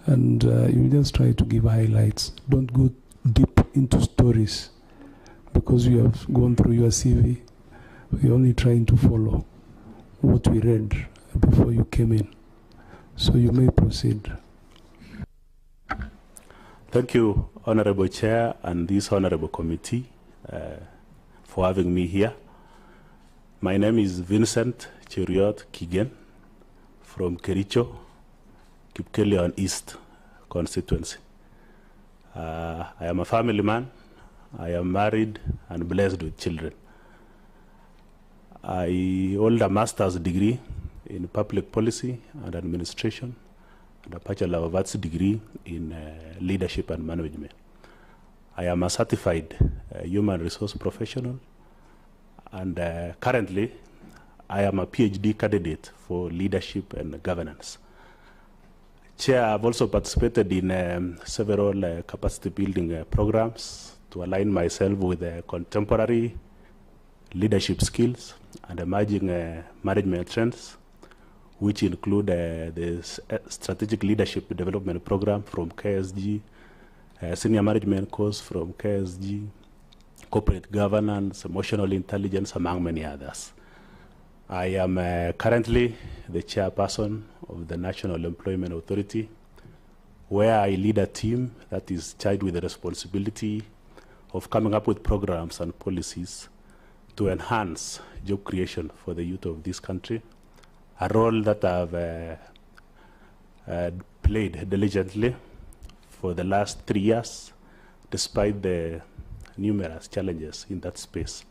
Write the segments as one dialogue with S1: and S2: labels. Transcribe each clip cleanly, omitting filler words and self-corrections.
S1: And you just try to give highlights. Don't go deep into stories because you have gone through your CV. We're only trying to follow what we read before you came in. So you may proceed.
S2: Thank you, Honorable Chair and this Honorable Committee for having me here. My name is Vincent Cheruiyot Kigen from Kericho, Kipkelion East constituency. I am a family man. I am married and blessed with children. I hold a master's degree in public policy and administration and a Bachelor of Arts degree in leadership and management. I am a certified human resource professional, and currently I am a PhD candidate for leadership and governance. Chair, I've also participated in several capacity building programs to align myself with contemporary leadership skills and emerging management trends, which include the Strategic Leadership Development Program from KSG, Senior Management course from KSG, Corporate Governance, Emotional Intelligence, among many others. I am currently the chairperson of the National Employment Authority, where I lead a team that is charged with the responsibility of coming up with programs and policies to enhance job creation for the youth of this country, a role that I've played diligently for the last 3 years, despite the numerous challenges in that space.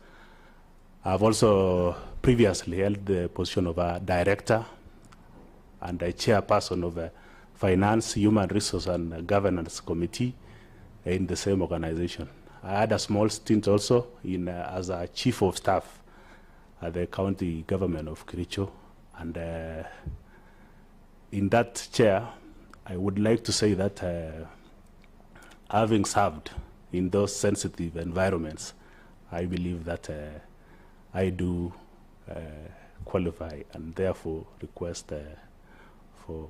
S2: I've also previously held the position of a director and a chairperson of a Finance, Human Resource and Governance Committee in the same organization. I had a small stint also in, as a chief of staff at the county government of Kericho. And in that chair, I would like to say that having served in those sensitive environments, I believe that I do qualify and therefore request for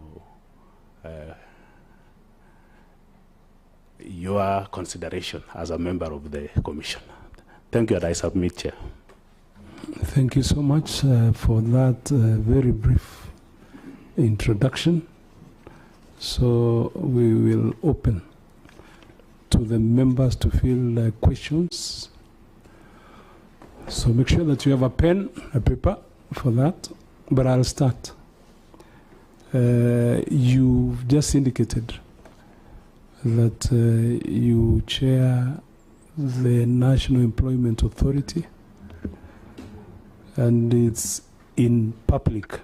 S2: your consideration as a member of the commission. Thank you, and I submit, Chair.
S1: Thank you so much for that very brief introduction. So we will open to the members to fill questions. So make sure that you have a pen, a paper for that, but I'll start. You've just indicated that you chair the National Employment Authority, and it's in public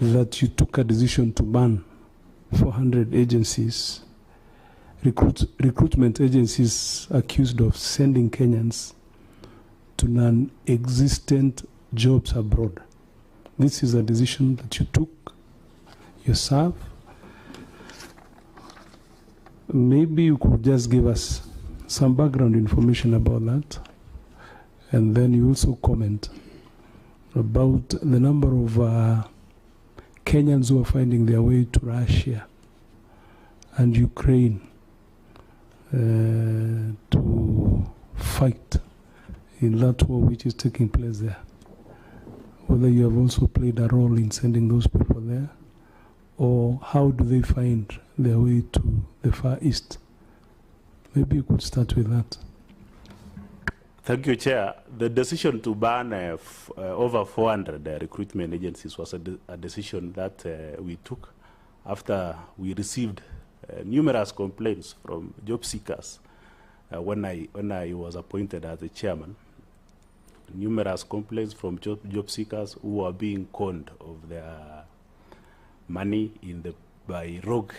S1: that you took a decision to ban 400 agencies, recruitment agencies accused of sending Kenyans to non-existent jobs abroad. This is a decision that you took yourself. Maybe you could just give us some background information about that, and then you also comment about the number of Kenyans who are finding their way to Russia and Ukraine to fight in that war which is taking place there. Whether you have also played a role in sending those people there, or how do they find their way to the Far East? Maybe you could start with that.
S2: Thank you, Chair. The decision to ban over 400 recruitment agencies was a decision that we took after we received numerous complaints from job seekers when I was appointed as the chairman. Numerous complaints from job seekers who were being conned of their money by rogue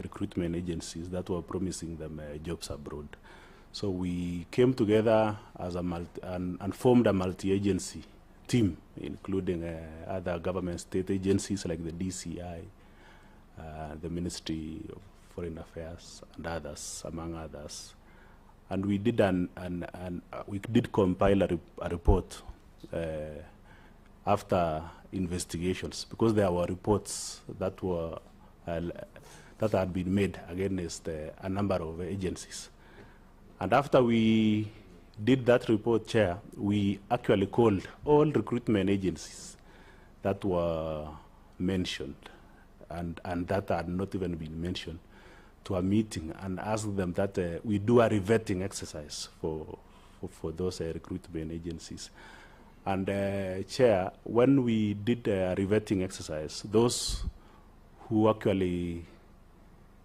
S2: recruitment agencies that were promising them jobs abroad. So we came together as and formed a multi-agency team, including other government state agencies like the DCI, the Ministry of Foreign Affairs, and others, among others. And we did we did compile a report after investigations, because there were reports that were that had been made against a number of agencies. And after we did that report, Chair, we actually called all recruitment agencies that were mentioned and that had not even been mentioned to a meeting and asked them that we do a revetting exercise for those recruitment agencies. And Chair, when we did a revetting exercise, those who actually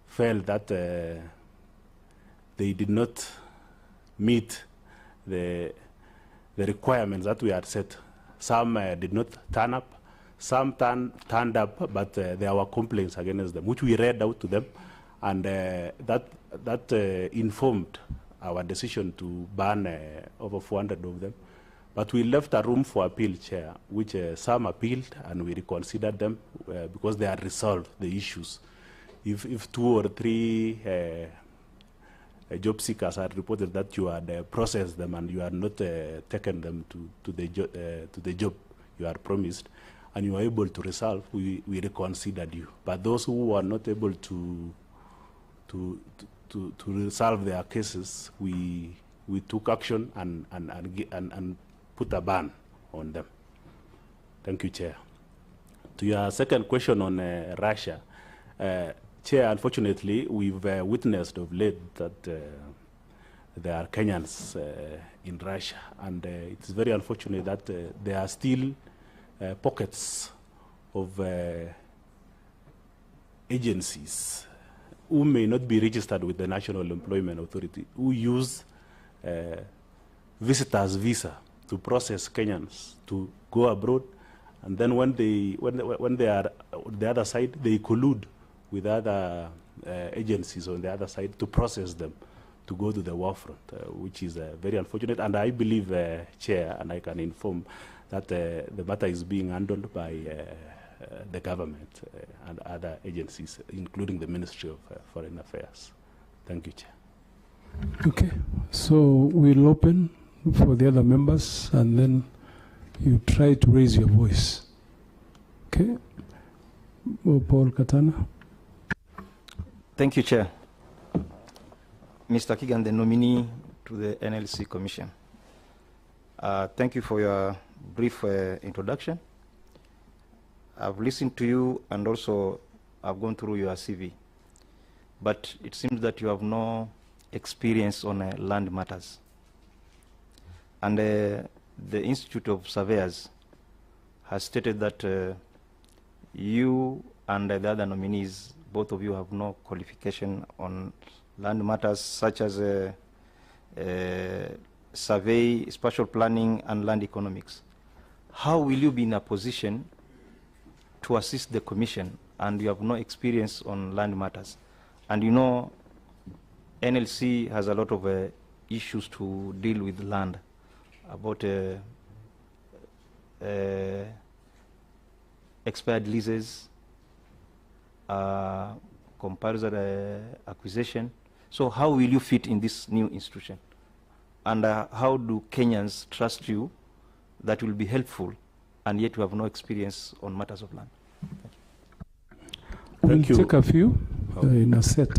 S2: felt that they did not meet the requirements that we had set, some did not turn up, some turned up, but there were complaints against them, which we read out to them, and that informed our decision to ban over 400 of them. But we left a room for appeal, Chair, which some appealed, and we reconsidered them because they had resolved the issues. If 2 or 3 job seekers had reported that you had processed them and you had not taken them to the job you had promised, and you were able to resolve, we reconsidered you. But those who were not able to resolve their cases, we took action and put a ban on them. Thank you, Chair. To your second question on Russia, Chair, unfortunately, we've witnessed of late that there are Kenyans in Russia, and it's very unfortunate that there are still pockets of agencies who may not be registered with the National Employment Authority, who use visitors' visa to process Kenyans to go abroad, and then when they are on the other side, they collude with other agencies on the other side to process them to go to the war front, which is very unfortunate. And I believe, Chair, and I can inform that the matter is being handled by the government and other agencies, including the Ministry of Foreign Affairs. Thank you, Chair.
S1: Okay, so we'll open for the other members, and then you try to raise your voice. Okay, Paul Katana.
S3: Thank you, Chair. Mr. Kigan, the nominee to the NLC Commission. Thank you for your brief introduction. I've listened to you, and also I've gone through your CV. But it seems that you have no experience on land matters. And the Institute of Surveyors has stated that you and the other nominees, both of you, have no qualification on land matters such as survey, spatial planning, and land economics. How will you be in a position to assist the Commission, and you have no experience on land matters? And you know, NLC has a lot of issues to deal with land, about expired leases, comparison acquisition. So how will you fit in this new institution? And how do Kenyans trust you that will be helpful, and yet you have no experience on matters of land?
S1: We'll take a few in a set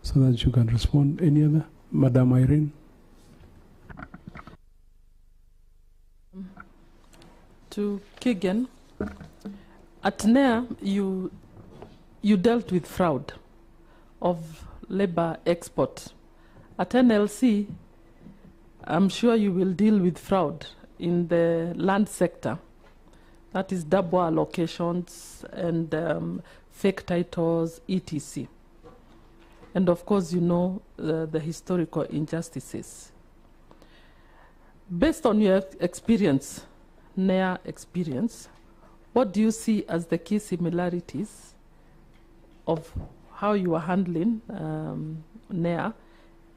S1: so that you can respond. Any other? Madam Irene?
S4: To Kigan, at NEA, you dealt with fraud of labor export. At NLC, I'm sure you will deal with fraud in the land sector. That is double allocations and fake titles, etc. And of course, you know the historical injustices. Based on your experience, NEA experience, what do you see as the key similarities of how you are handling NEA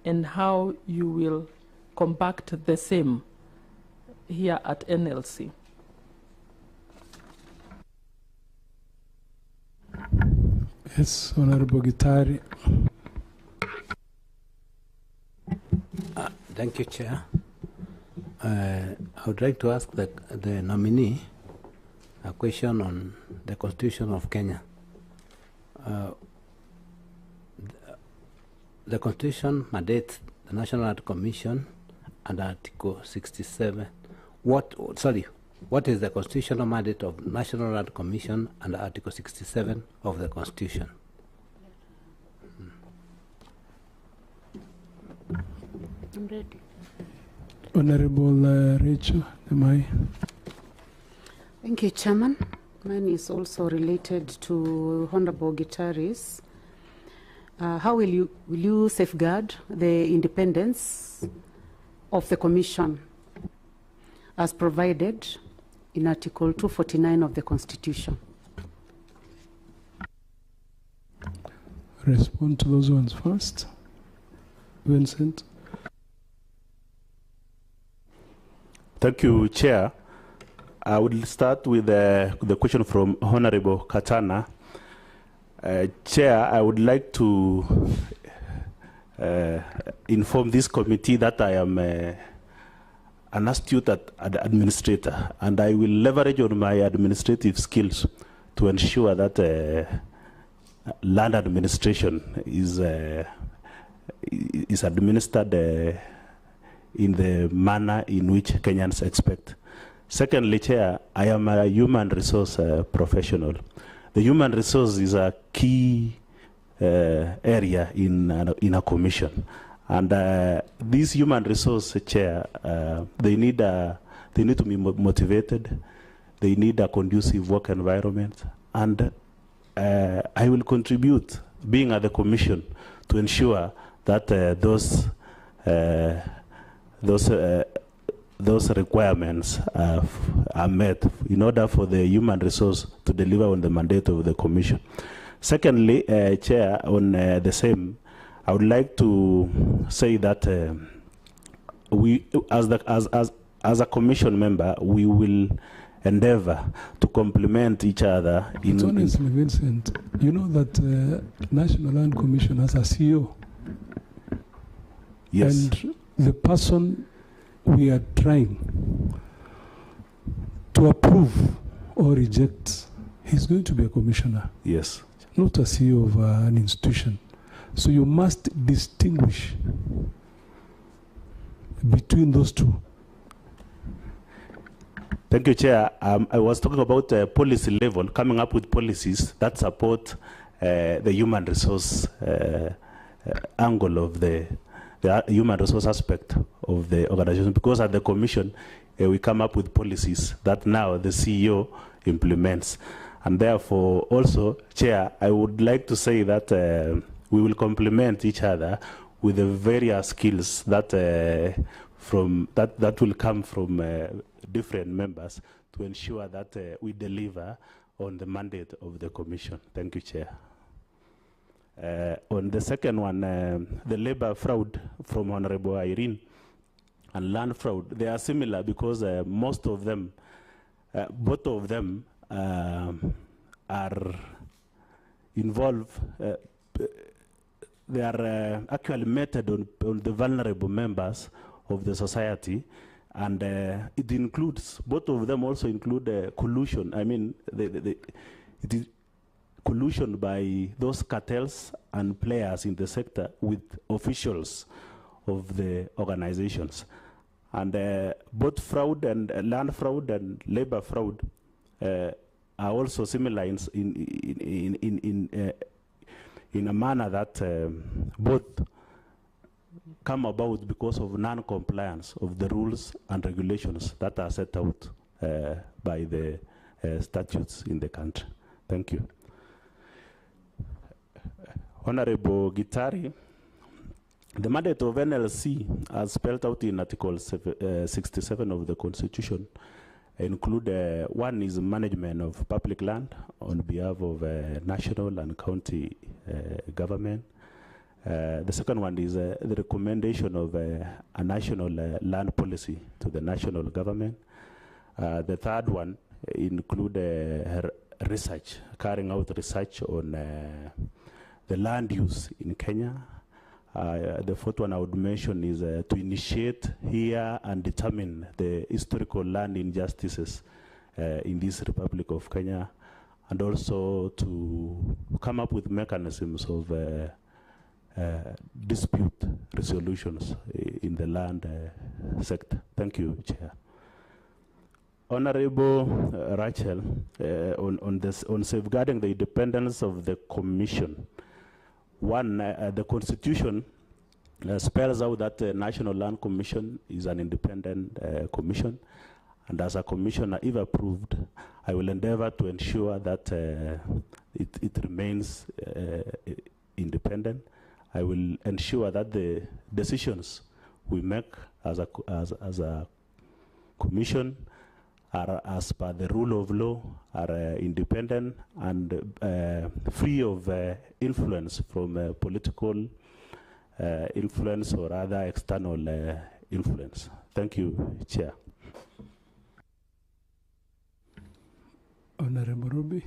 S4: and how you will combat the same here at NLC?
S1: Yes, Honorable Gitari.
S5: Thank you, Chair. I would like to ask the nominee a question on the Constitution of Kenya. the Constitution mandates the National Land Commission and Article 67. What is the constitutional mandate of National Land Commission and Article 67 of the Constitution?
S6: I'm ready.
S1: Honorable Rachel, am I?
S6: Thank you, Chairman. Mine is also related to Honorable Gitari's. How will you safeguard the independence of the Commission as provided in Article 249 of the Constitution?
S1: Respond to those ones first. Vincent.
S2: Thank you, Chair. I will start with the question from Honorable Katana. Chair, I would like to inform this committee that I am an astute administrator, and I will leverage on my administrative skills to ensure that land administration is administered in the manner in which Kenyans expect. Secondly, Chair, I am a human resource professional. The human resource is a key area in a commission. And this human resource, Chair, they need to be motivated. They need a conducive work environment. And I will contribute, being at the commission, to ensure that those requirements are met in order for the human resource to deliver on the mandate of the commission. Secondly, Chair, on the same, I would like to say that we, as a commission member, we will endeavor to complement each other.
S1: Honestly, Vincent, you know that National Land Commission has a CEO.
S2: Yes.
S1: And the person we are trying to approve or reject, he's going to be a commissioner.
S2: Yes.
S1: Not a CEO of an institution. So you must distinguish between those two.
S2: Thank you, Chair. I was talking about policy level, coming up with policies that support the human resource angle of the human resource aspect of the organization, because at the commission we come up with policies that now the CEO implements. And therefore also, Chair, I would like to say that we will complement each other with the various skills that that will come from different members to ensure that we deliver on the mandate of the commission. Thank you, Chair. On the second one, the labor fraud from Honorable Irene and land fraud, they are similar because most of them, both of them are involved, they are actually meted on the vulnerable members of the society, and it includes, both of them also include collusion. I mean, it is collusion by those cartels and players in the sector with officials of the organizations. And both fraud and land fraud and labor fraud are also similar in a manner that both come about because of non-compliance of the rules and regulations that are set out by the statutes in the country. Thank you. Honorable Gitari, the mandate of NLC, as spelled out in Article 67 of the Constitution, include one is management of public land on behalf of national and county government. The second one is the recommendation of a national land policy to the national government. The third one include research, carrying out research on the land use in Kenya. The fourth one I would mention is to initiate, hear, and determine the historical land injustices in this Republic of Kenya, and also to come up with mechanisms of dispute resolutions in the land sector. Thank you, Chair. Honorable Rachel, on safeguarding the independence of the Commission. One, the Constitution spells out that the National Land Commission is an independent commission, and as a commissioner, if approved, I will endeavor to ensure that it remains independent. I will ensure that the decisions we make as a commission are, as per the rule of law, are independent and free of influence from political influence or other external influence. Thank you, Chair.
S1: Honorable Ruby,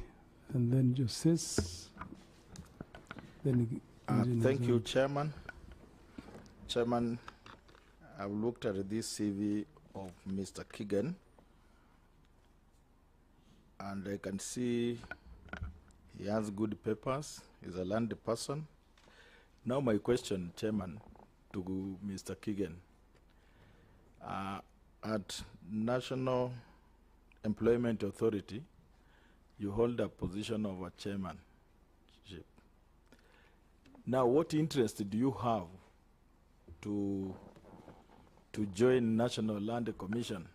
S1: and then Justice. Then
S7: thank you, Chairman. Chairman, I've looked at this CV of Mr. Keegan, and I can see he has good papers. He's a land person. Now my question, Chairman, to Mr. Keegan. At National Employment Authority, you hold a position of a chairmanship. Now, what interest do you have to join National Land Commission,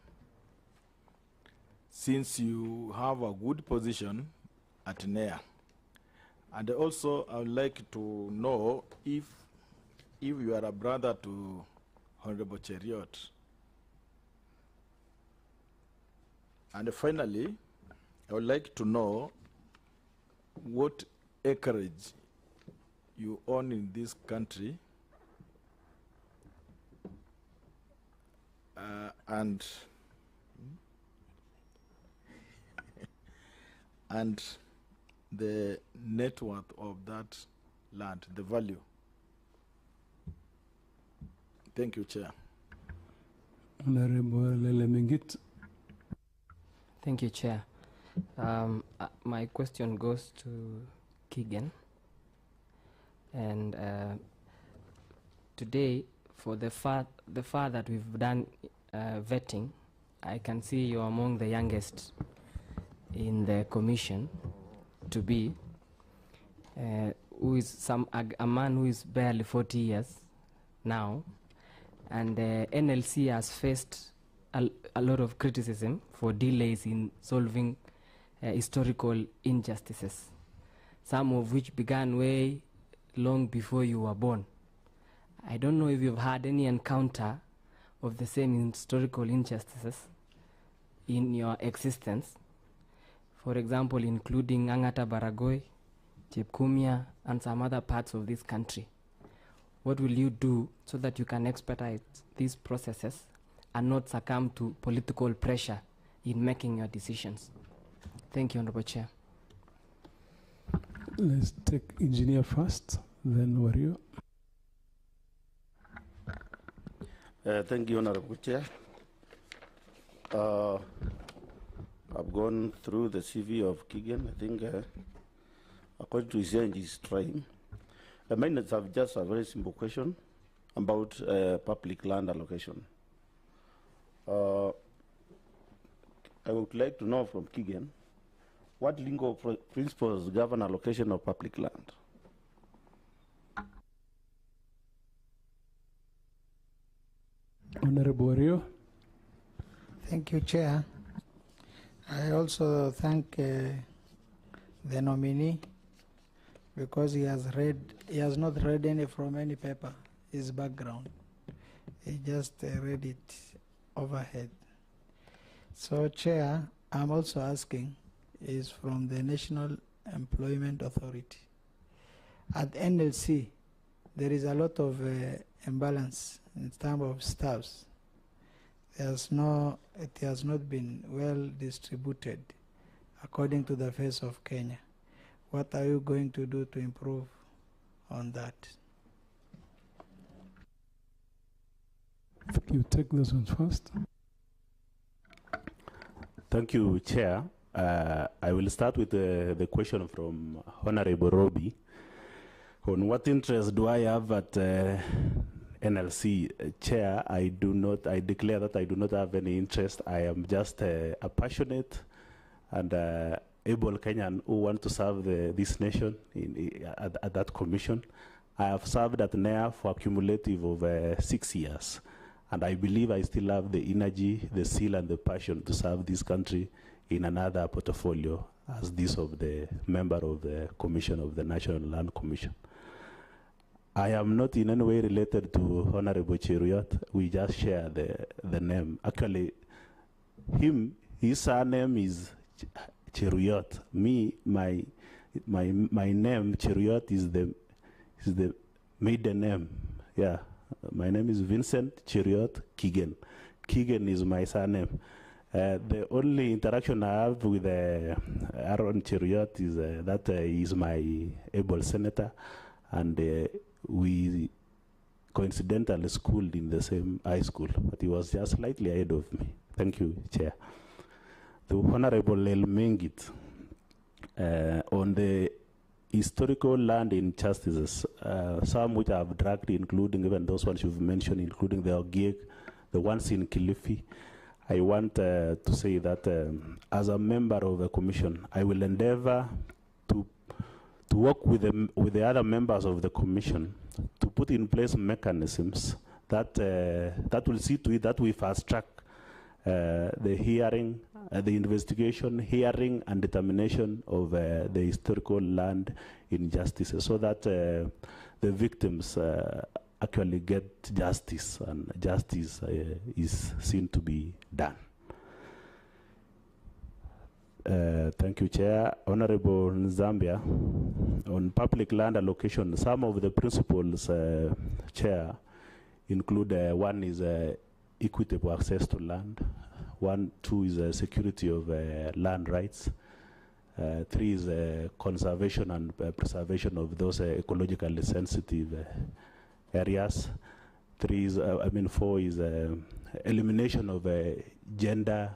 S7: since you have a good position at NEA? And also, I would like to know if you are a brother to Honorable Cheruiyot. And finally, I would like to know what acreage you own in this country, and the net worth of that land, the value. Thank you, Chair.
S1: Honorable Lelemingit.
S8: Thank you, Chair. My question goes to Keegan. And today, for the far that we've done vetting, I can see you're among the youngest in the commission to be, who is a man who is barely 40 years now, and NLC has faced a lot of criticism for delays in solving historical injustices, some of which began way long before you were born. I don't know if you've had any encounter of the same historical injustices in your existence, for example, including Angata Baragoi, Chepkumia, and some other parts of this country. What will you do so that you can expedite these processes and not succumb to political pressure in making your decisions? Thank you, Honorable Chair.
S1: Let's take engineer first, then Wario.
S9: Thank you, Honorable Chair. I've gone through the CV of Keegan. I think, according to his age, he's trying. Mine have just a very simple question about public land allocation. I would like to know from Keegan, what legal principles govern allocation of public land?
S1: Honorable Wario.
S10: Thank you, Chair. I also thank the nominee, because he has not read from any paper, his background. He just read it overhead. So, Chair, I'm also asking, is from the National Employment Authority. At NLC, there is a lot of imbalance in terms of staffs. It has not been well distributed according to the face of Kenya. What are you going to do to improve on that?
S1: You take this one first.
S2: Thank you, Chair. I will start with the question from Honorable Roby, On what interest do I have at NLC? Chair, I declare that I do not have any interest. I am just a passionate and able Kenyan who want to serve this nation at that commission. I have served at NEA for a cumulative of 6 years. And I believe I still have the energy, the zeal, and the passion to serve this country in another portfolio as this of the member of the Commission of the National Land Commission. I am not in any way related to Honorable Cheruiyot. We just share the name. Actually, his surname is Cheruiyot. Me, my name Cheruiyot is the maiden name. Yeah. My name is Vincent Cheruiyot Kigen. Kigen is my surname. The only interaction I have with Aaron Cheruiyot is that he is my able senator, and we coincidentally schooled in the same high school, but he was just slightly ahead of me. Thank you, Chair. The Honorable El Mengit, on the historical land injustices, some which I have dragged, including even those ones you've mentioned, including the Ogiek, the ones in Kilifi. I want to say that as a member of the commission, I will endeavor to work with the other members of the commission to put in place mechanisms that will see to it that we fast track the hearing, the investigation, hearing, and determination of the historical land injustices, so that the victims actually get justice, and justice is seen to be done. Thank you, Chair. Honorable Zambia, on public land allocation, some of the principles, Chair, include one is equitable access to land. 2 is security of land rights. 3 is conservation and preservation of those ecologically sensitive areas. 4 is elimination of gender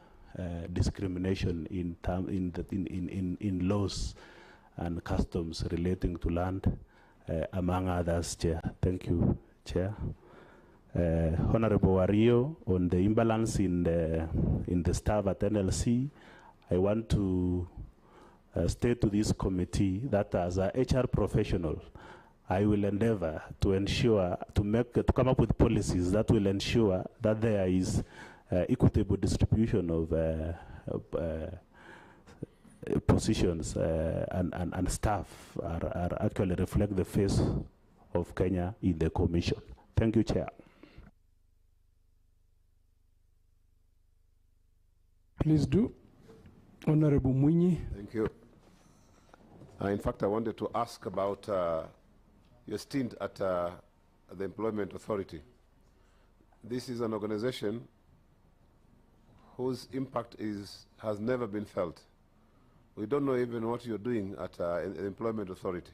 S2: discrimination in laws and customs relating to land, among others, Chair. Thank you, Chair. Honorable Wario, on the imbalance in the staff at NLC, I want to state to this committee that as a HR professional, I will endeavor to ensure, to come up with policies that will ensure that there is equitable distribution of positions and staff are actually reflect the face of Kenya in the commission. Thank you, Chair.
S1: Please do. Honorable Mwinyi.
S11: Thank you. In fact, I wanted to ask about your stint at the Employment Authority. This is an organization whose impact has never been felt. We don't know even what you're doing at the Employment Authority.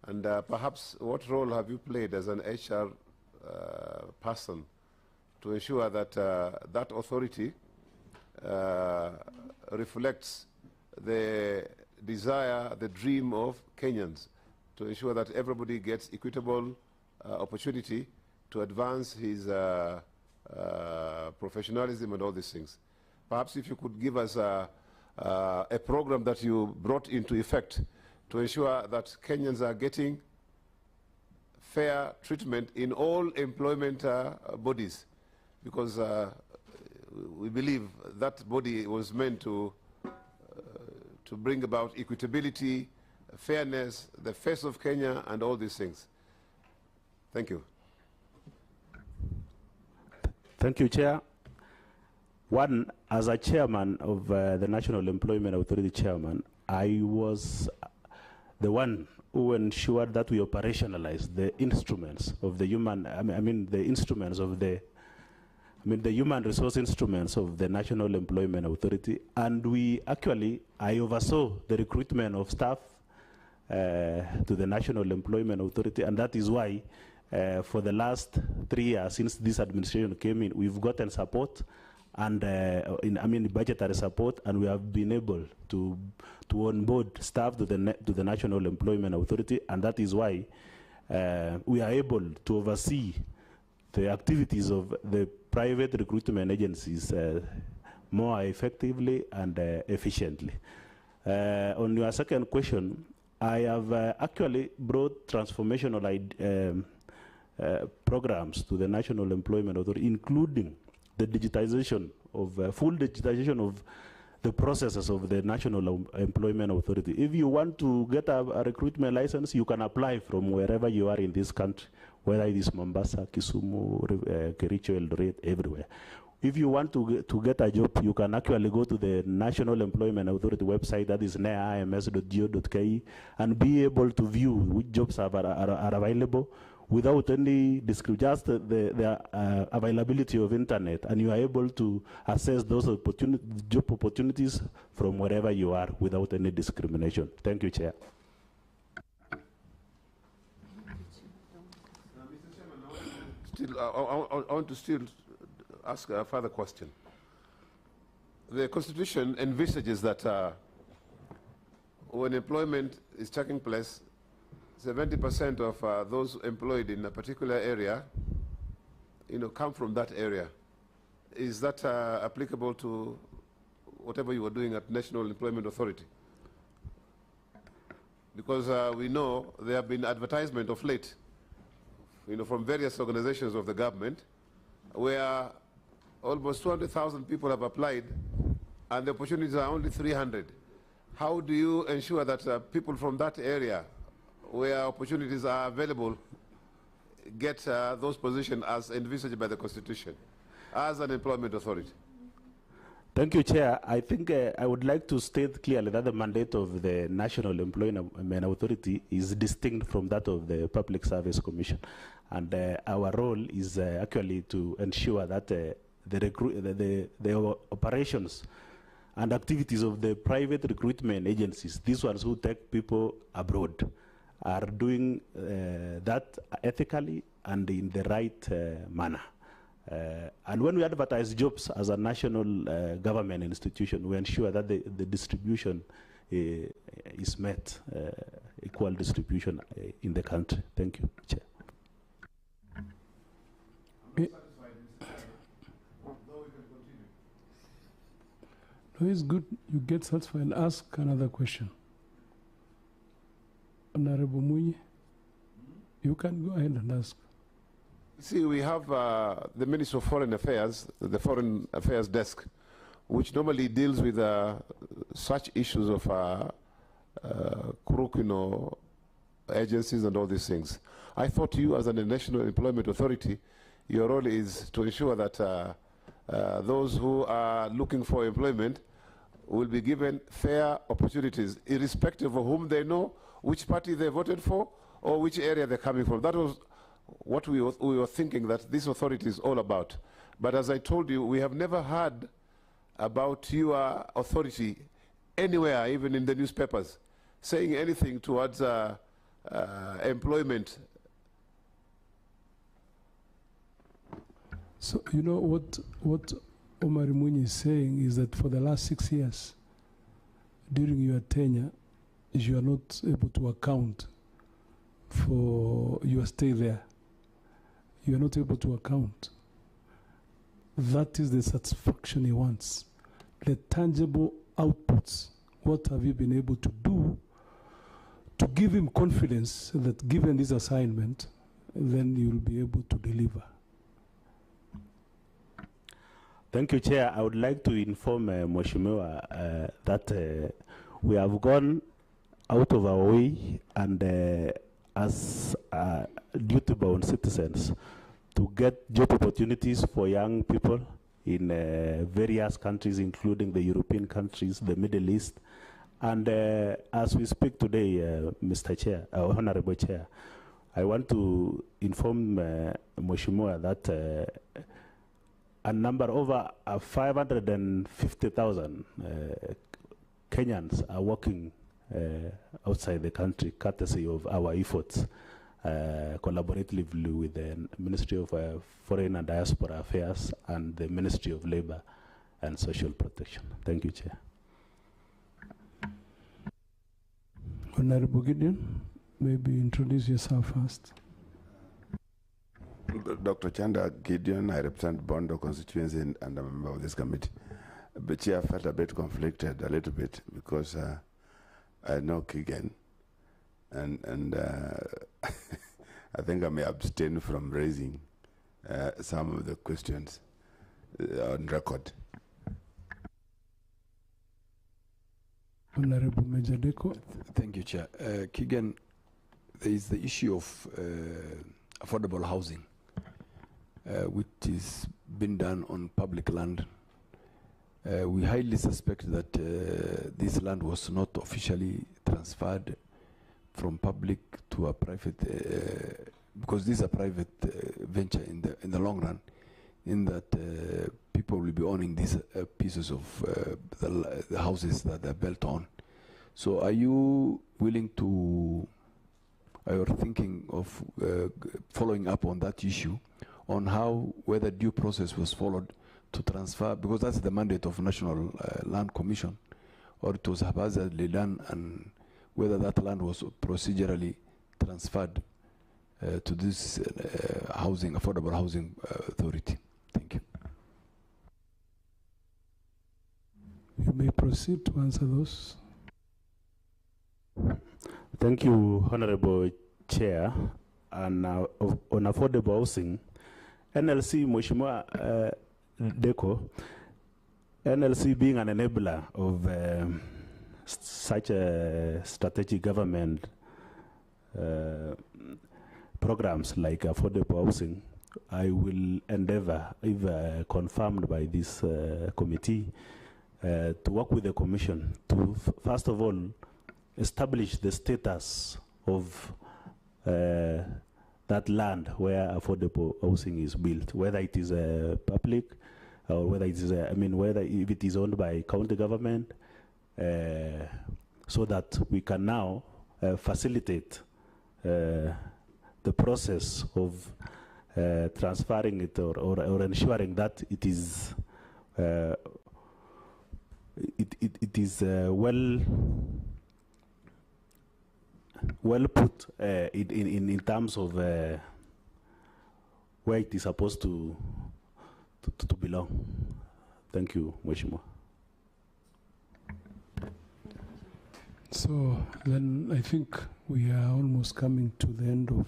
S11: And perhaps what role have you played as an HR person to ensure that that authority reflects the desire, the dream of Kenyans, to ensure that everybody gets equitable opportunity to advance his professionalism and all these things. Perhaps if you could give us a program that you brought into effect to ensure that Kenyans are getting fair treatment in all employment bodies, because we believe that body was meant to bring about equitability, fairness, the face of Kenya, and all these things. Thank you.
S2: Thank you, Chair. One, as a chairman of the National Employment Authority chairman, I was the one who ensured that we operationalize the instruments of the human, the human resource instruments of the National Employment Authority, and I oversaw the recruitment of staff to the National Employment Authority, and that is why for the last 3 years since this administration came in, we've gotten support, and budgetary support, and we have been able to onboard staff to the National Employment Authority, and that is why we are able to oversee the activities of the private recruitment agencies more effectively and efficiently. On your second question, I have actually brought transformational programs to the National Employment Authority, including the digitization of, full digitization of the processes of the National Employment Authority. If you want to get a recruitment license, you can apply from wherever you are in this country, whether it is Mombasa, Kisumu, Kericho, Eldoret, everywhere. If you want to get a job, you can actually go to the National Employment Authority website, that is naims.go.ke, and be able to view which jobs are available without any just the availability of internet, and you are able to assess those job opportunities from wherever you are without any discrimination. Thank you, Chair.
S11: Mr. Chairman, I want to still ask a further question. The Constitution envisages that when employment is taking place, 70% of those employed in a particular area, come from that area. Is that applicable to whatever you were doing at National Employment Authority? Because we know there have been advertisement of late, from various organizations of the government, where almost 200,000 people have applied, and the opportunities are only 300. How do you ensure that people from that area, where opportunities are available, get those positions as envisaged by the Constitution, as an employment authority?
S2: Thank you, Chair. I think I would like to state clearly that the mandate of the National Employment Authority is distinct from that of the Public Service Commission. And our role is actually to ensure that the operations and activities of the private recruitment agencies, these ones who take people abroad, are doing that ethically and in the right manner. And when we advertise jobs as a national government institution, we ensure that the distribution is met, equal distribution in the country. Thank you, Chair.
S1: No, it's good. You get satisfied. Ask another question. Honorable Munyi, you can go ahead and ask.
S11: See, we have the Ministry of Foreign Affairs, the Foreign Affairs Desk, which normally deals with such issues of crook, agencies and all these things. I thought you, as a National Employment Authority, your role is to ensure that those who are looking for employment will be given fair opportunities, irrespective of whom they know, which party they voted for, or which area they're coming from. That was what we were thinking that this authority is all about. But as I told you, we have never heard about your authority anywhere, even in the newspapers, saying anything towards employment.
S1: So, what Omar Munyi is saying is that for the last 6 years, during your tenure, you are not able to account for your stay there. You are not able to account. That is the satisfaction he wants. The tangible outputs. What have you been able to do to give him confidence that given this assignment, then you'll be able to deliver?
S2: Thank you, Chair. I would like to inform Mheshimiwa that we have gone out of our way and as duty-bound citizens to get job opportunities for young people in various countries, including the European countries, the Middle East. And as we speak today, Mr. Chair, Honorable Chair, I want to inform Mheshimiwa that a number over 550,000 Kenyans are working outside the country, courtesy of our efforts, collaboratively with the Ministry of Foreign and Diaspora Affairs and the Ministry of Labor and social protection. Thank you, Chair.
S1: Honorable Gideon, maybe introduce yourself first.
S12: Dr. Chanda Gideon, I represent Bondo constituency and I'm a member of this committee. But Chair, I felt a bit conflicted, a little bit, because I know Kigen, and I think I may abstain from raising some of the questions on record.
S1: Honorable Major Deko.
S13: Thank you, Chair. Kigen, there is the issue of affordable housing, which is being done on public land. We highly suspect that this land was not officially transferred from public to a private, because this is a private venture in the long run, in that people will be owning these pieces of the houses that they're built on. So are you willing to, are you thinking of following up on that issue, on how, whether due process was followed to transfer, because that's the mandate of National Land Commission, or it was haphazardly done, and whether that land was procedurally transferred to this housing, affordable housing authority. Thank you.
S1: You may proceed to answer those.
S2: Thank you, Honorable Chair. And on affordable housing, NLC, Mheshimiwa Deko, NLC being an enabler of such a strategic government programs like affordable housing, I will endeavor, if confirmed by this committee, to work with the Commission to, first of all, establish the status of that land where affordable housing is built, whether it is public or whether it is, whether if it is owned by county government, so that we can now facilitate the process of transferring it or ensuring that it is it is well put in terms of where it is supposed to belong. Thank you, Mheshimiwa.
S1: So then I think we are almost coming to the end of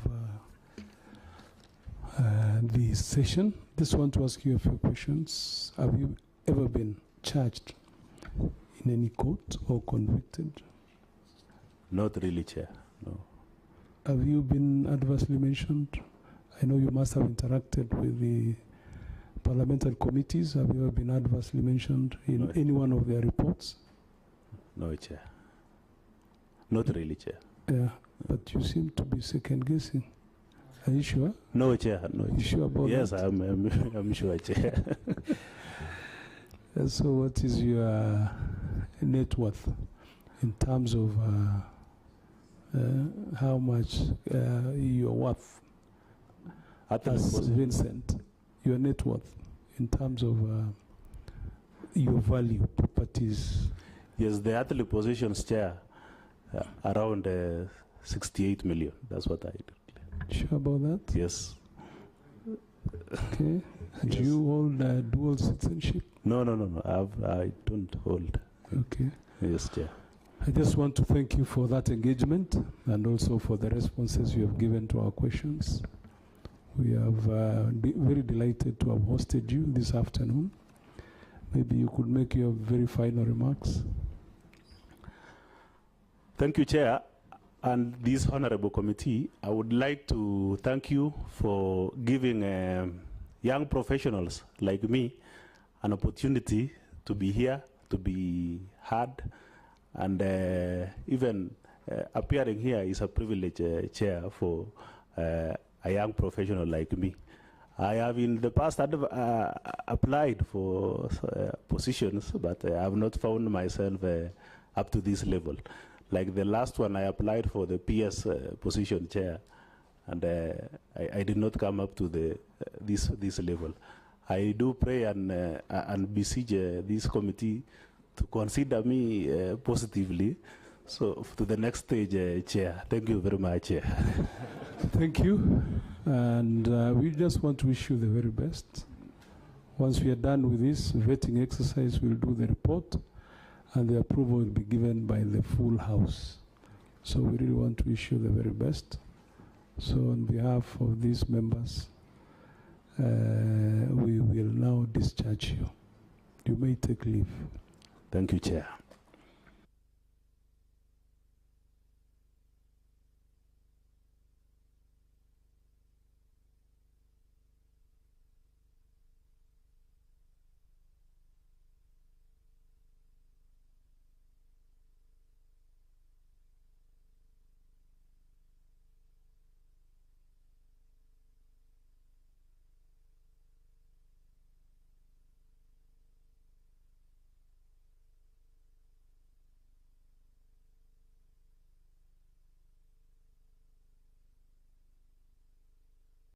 S1: the session. Just want to ask you a few questions. Have you ever been charged in any court or convicted?
S2: Not really, Chair, no.
S1: Have you been adversely mentioned? I know you must have interacted with the parliamentary committees. Have you ever been adversely mentioned in any one of their reports?
S2: No, Chair. Not really, Chair.
S1: Yeah, but you seem to be second guessing. Are you sure?
S2: No, Chair. No.
S1: You sure about
S2: yes,
S1: that?
S2: Yes, I'm sure, Chair.
S1: So what is your net worth in terms of how much you're worth as Vincent? Your net worth in terms of your value, properties?
S2: Yes, the earthly positions, Chair, around 68 million. That's what I do.
S1: Sure about that?
S2: Yes.
S1: Okay. Do you hold dual citizenship?
S2: No. I don't hold.
S1: Okay.
S2: Yes, Chair.
S1: I just want to thank you for that engagement and also for the responses you have given to our questions. We are very delighted to have hosted you this afternoon. Maybe you could make your very final remarks.
S2: Thank you, Chair, and this honorable committee. I would like to thank you for giving young professionals like me an opportunity to be here, to be heard, and even appearing here is a privilege, Chair, for a young professional like me. I have in the past applied for positions, but I have not found myself up to this level. Like the last one, I applied for the PS position, Chair, and I did not come up to this level. I do pray and beseech this committee to consider me positively. So to the next stage, Chair. Thank you very much, Chair.
S1: Thank you. And we just want to wish you the very best. Once we are done with this vetting exercise, we'll do the report, and the approval will be given by the full House. So we really want to wish you the very best. So on behalf of these members, we will now discharge you. You may take leave.
S2: Thank you, Chair.